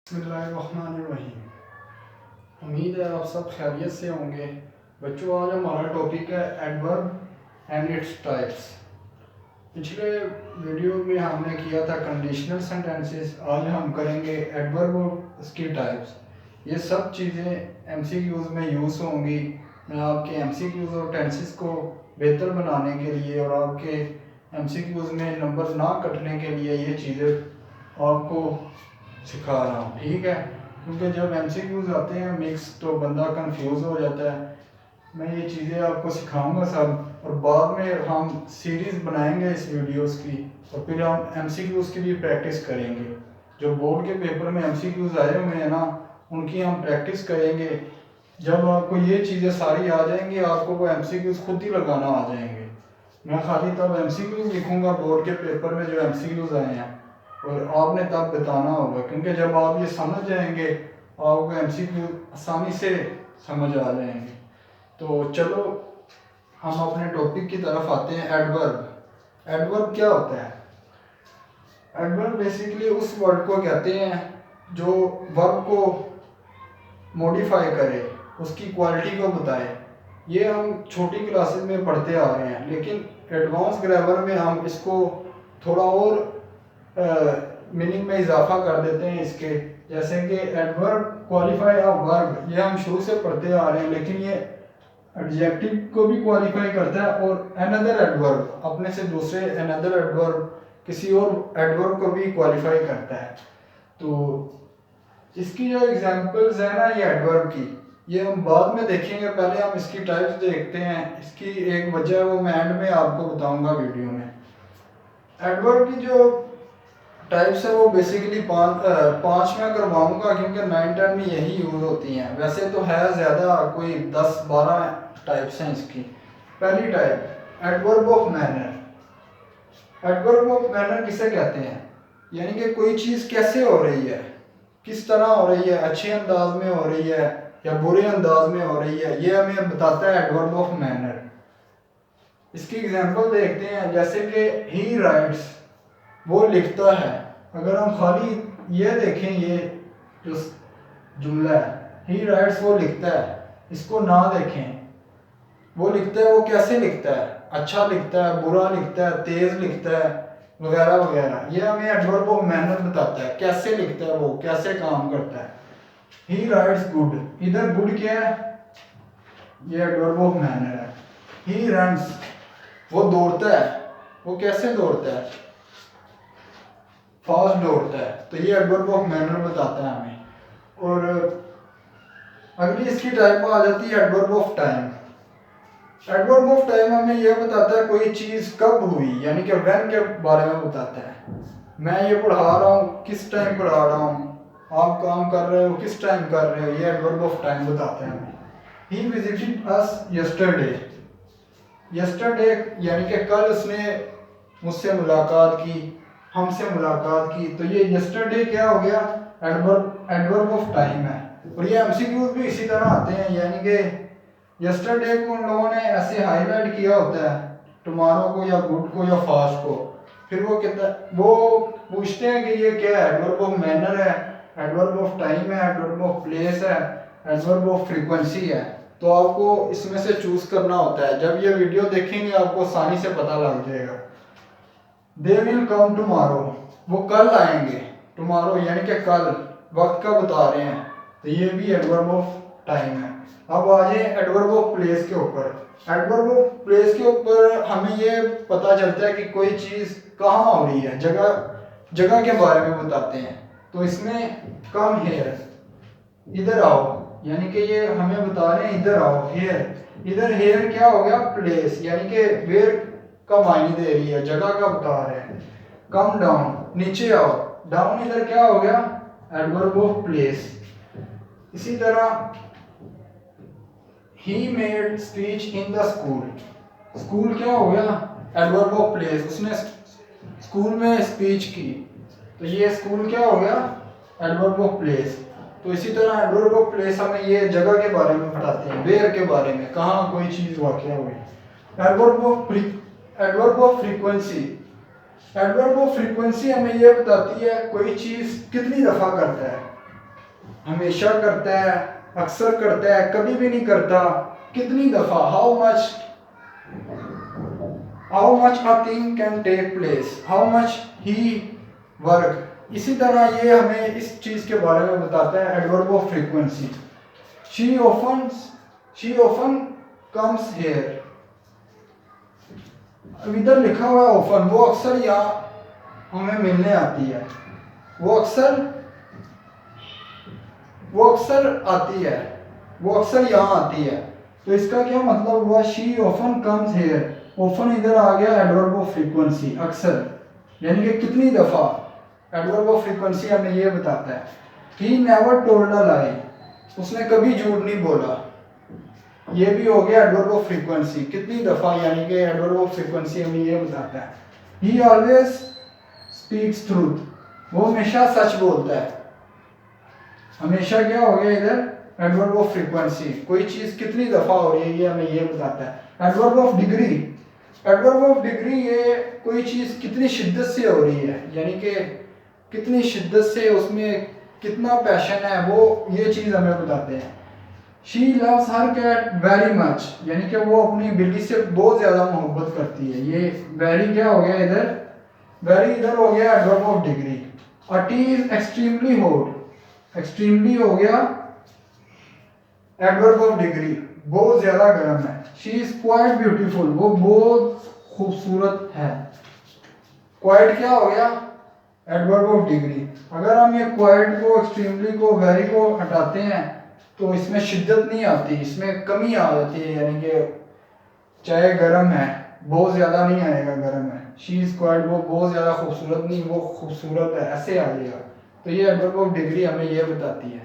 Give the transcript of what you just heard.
बिस्मिल्लाहिर्रहमानिर्रहीम। उम्मीद है आप सब खैरियत से होंगे। बच्चों, आज हमारा टॉपिक है एडवर्ब एंड इट्स टाइप्स। पिछले वीडियो में हमने किया था कंडीशनल सेंटेंसेस। आज हम करेंगे एडवर्ब और उसकी टाइप्स। ये सब चीज़ें एमसीक्यूज़ में यूज़ होंगी। मैं आपके एमसीक्यूज़ और टेंसेस को बेहतर बनाने के लिए और आपके एमसीक्यूज़ में नंबर ना कटने के लिए ये चीज़ें आपको सिखा रहा हूँ, ठीक है। क्योंकि जब एमसीक्यूज़ आते हैं मिक्स तो बंदा कंफ्यूज हो जाता है। मैं ये चीज़ें आपको सिखाऊंगा सब, और बाद में हम सीरीज़ बनाएंगे इस वीडियोस की, और फिर हम एमसीक्यूज़ की भी प्रैक्टिस करेंगे। जो बोर्ड के पेपर में एमसीक्यूज़ आए हुए हैं ना, उनकी हम प्रैक्टिस करेंगे। जब आपको ये चीज़ें सारी आ जाएंगी, आपको वो एमसीक्यूज़ खुद ही लगाना आ जाएंगे। मैं खाली तब एमसीक्यूज़ लिखूँगा बोर्ड के पेपर में जो एमसीक्यूज़ आए हैं, और आपने तब बताना होगा। क्योंकि जब आप ये समझ जाएंगे, आपको एमसीक्यू आसानी से समझ आ जाएंगे। तो चलो हम अपने टॉपिक की तरफ आते हैं। एडवर्ब। एडवर्ब क्या होता है? एडवर्ब बेसिकली उस वर्ड को कहते हैं जो वर्ब को मॉडिफाई करे, उसकी क्वालिटी को बताए। ये हम छोटी क्लासेस में पढ़ते आ रहे हैं, लेकिन एडवांस ग्रामर में हम इसको थोड़ा और मीनिंग में इजाफा कर देते हैं इसके। जैसे कि एडवर्ब क्वालिफाई अ वर्ब, ये हम शुरू से पढ़ते आ रहे हैं, लेकिन ये एडजेक्टिव को भी क्वालिफाई करता है, और अनदर एडवर्ब, अपने से दूसरे अनदर एडवर्ब, किसी और एडवर्ब को भी क्वालिफाई करता है। तो इसकी जो एग्जांपल्स है ना, ये एडवर्ब की, ये हम बाद में देखेंगे। पहले हम इसकी टाइप्स देखते हैं। इसकी एक वजह है, वो मैं एंड में आपको बताऊंगा वीडियो में। एडवर्ब की जो टाइप्स है वो बेसिकली पाँच में करवाऊंगा, क्योंकि 9-10 में यही यूज़ होती हैं। वैसे तो है ज़्यादा, कोई 10-12 टाइप्स हैं इसकी। पहली type adverb of manner. Adverb of manner किसे कहते हैं? यानी कि कोई चीज़ कैसे हो रही है, किस तरह हो रही है, अच्छे अंदाज में हो रही है या बुरे अंदाज में हो रही है, ये हमें बताता है एडवर्ब ऑफ मैनर। इसकी एग्जांपल देखते हैं। जैसे कि ही राइट्स, वो लिखता है। अगर हम खाली ये देखें, ये जो जुमला है ही राइट्स, वो लिखता है, इसको ना देखें, वो लिखता है, वो कैसे लिखता है, अच्छा लिखता है, बुरा लिखता है, तेज लिखता है, वगैरह वगैरह। ये हमें एडवर्ब ऑफ मैनर बताता है, कैसे लिखता है, वो कैसे काम करता है। ही राइट्स गुड, इधर गुड क्या है? ये एडवर्ब ऑफ मैनर है। ही रन्स, वो दौड़ता है, वो कैसे दौड़ता है? फास्ट दौड़ता है। तो ये एडवर्ब ऑफ मैनर बताता है हमें। और अगली इसकी टाइप आ जाती है adverb of time. Adverb of time हमें यह बताता है कोई चीज़ कब हुई, यानी कि व्हेन के बारे में बताता है। मैं ये पढ़ा रहा हूँ, किस टाइम पढ़ा रहा हूँ, आप काम कर रहे हो, किस टाइम कर रहे हो, ये एडवर्ब ऑफ टाइम बताता है हमें। He visited us yesterday. Yesterday यानी कि कल उसने मुझसे मुलाकात की, हमसे मुलाकात की। तो ये यस्टरडे क्या हो गया? एडवर्ब ऑफ टाइम है। और ये एमसीक्यूज भी इसी तरह आते हैं। यानी कि यस्टरडे को उन लोगों ने ऐसे हाईलाइट किया होता है, टुमारो को या गुड को या फास्ट को। फिर वो कहता, वो पूछते हैं कि ये क्या है? एडवर्ब ऑफ मैनर है, एडवर्ब ऑफ टाइम है, एडवर्ब ऑफ प्लेस है, एडवर्ब ऑफ फ्रीक्वेंसी है। तो आपको इसमें से चूज करना होता है। जब ये वीडियो देखेंगे आपको आसानी से पता लग जाएगा। दे विल कम टुमारो, वो कल आएंगे। टुमारो यानी कि कल, वक्त का बता रहे हैं। तो ये भी एडवर्ब ऑफ टाइम है। अब आ जाए एडवर्ब ऑफ प्लेस के ऊपर। एडवर्ब ऑफ प्लेस के ऊपर हमें ये पता चलता है कि कोई चीज़ कहाँ हो रही है, जगह के बारे में बताते हैं। तो इसमें कम हेयर, इधर आओ, यानी कि ये हमें बता रहे हैं इधर आओ, हेयर। इधर हेयर क्या हो गया? प्लेस, यानी कि वेयर का मायने दे रही है, जगह का बता रहे हैं। कम डाउन, नीचे आओ, डाउन इधर क्या हो गया? Adverb of place. इसी तरह he made speech in the school. School क्या हो गया? एडवर्ब ऑफ प्लेस, उसने स्कूल में स्पीच की। तो ये स्कूल क्या हो गया? Adverb of place. तो इसी तरह एडवर्ब ऑफ प्लेस हमें ये जगह के बारे में बताते हैं, वेयर के बारे में, कहाँ कोई चीज़ वाक़या हुई। Adverb of frequency. Adverb of frequency हमें ये बताती है कोई चीज़ कितनी दफ़ा करता है। हमेशा करता है, अक्सर करता है, कभी भी नहीं करता, कितनी दफ़ा, how much a thing can take place, how much he work. इसी तरह ये हमें इस चीज़ के बारे में बताता है adverb of frequency. She often comes here, अब इधर लिखा हुआ है ऑफन, वो अक्सर या हमें मिलने आती है, वो अक्सर आती है, वो अक्सर यहाँ आती है। तो इसका क्या मतलब हुआ, she often comes here, often इधर आ गया एडवर्ब ऑफ फ्रीक्वेंसी, अक्सर, यानी कि कितनी दफ़ा। एडवर्ब ऑफ फ्रीक्वेंसी हमें ये बताता है। ही नेवर टोल्ड अ लाई, उसने कभी झूठ नहीं बोला, ये भी हो गया एडवर्ब ऑफ फ्रीक्वेंसी, कितनी दफ़ा, यानी कि एडवर्ब ऑफ फ्रीक्वेंसी हमें ये बताता है। ही ऑलवेज स्पीक्स ट्रूथ, वो हमेशा सच बोलता है। हमेशा क्या हो गया इधर एडवर्ब ऑफ फ्रीक्वेंसी, कोई चीज़ कितनी दफ़ा हो रही है ये हमें ये बताता है। Adverb of degree, adverb of degree ये कोई चीज़ कितनी शिद्दत से हो रही है, यानी कि कितनी शिद्दत से, उसमें कितना पैशन है, वो ये चीज़ हमें बताते हैं। She loves her cat very much, यानी कि वो अपनी बिल्ली से बहुत ज़्यादा मोहब्बत करती है। ये वेरी क्या हो गया इधर, वेरी इधर हो गया adverb of degree. A T is extremely hot, extremely हो गया एडवर्ब ऑफ डिग्री, बहुत ज़्यादा गर्म है। शी इज क्वाइट ब्यूटीफुल, वो बहुत खूबसूरत है। क्वाइट क्या हो गया एडवर्ब ऑफ डिग्री। अगर हम ये क्वाइट को, एक्सट्रीमली को, वेरी को हटाते हैं तो इसमें शिद्दत नहीं आती, इसमें कमी आ जाती है, यानी कि चाहे गर्म है, बहुत ज़्यादा नहीं आएगा गर्म है। शी इज़ क्वाइट, वो बहुत ज़्यादा खूबसूरत नहीं, वो खूबसूरत है, ऐसे आ जाएगा। तो ये एडवर्ब ऑफ डिग्री हमें ये बताती है।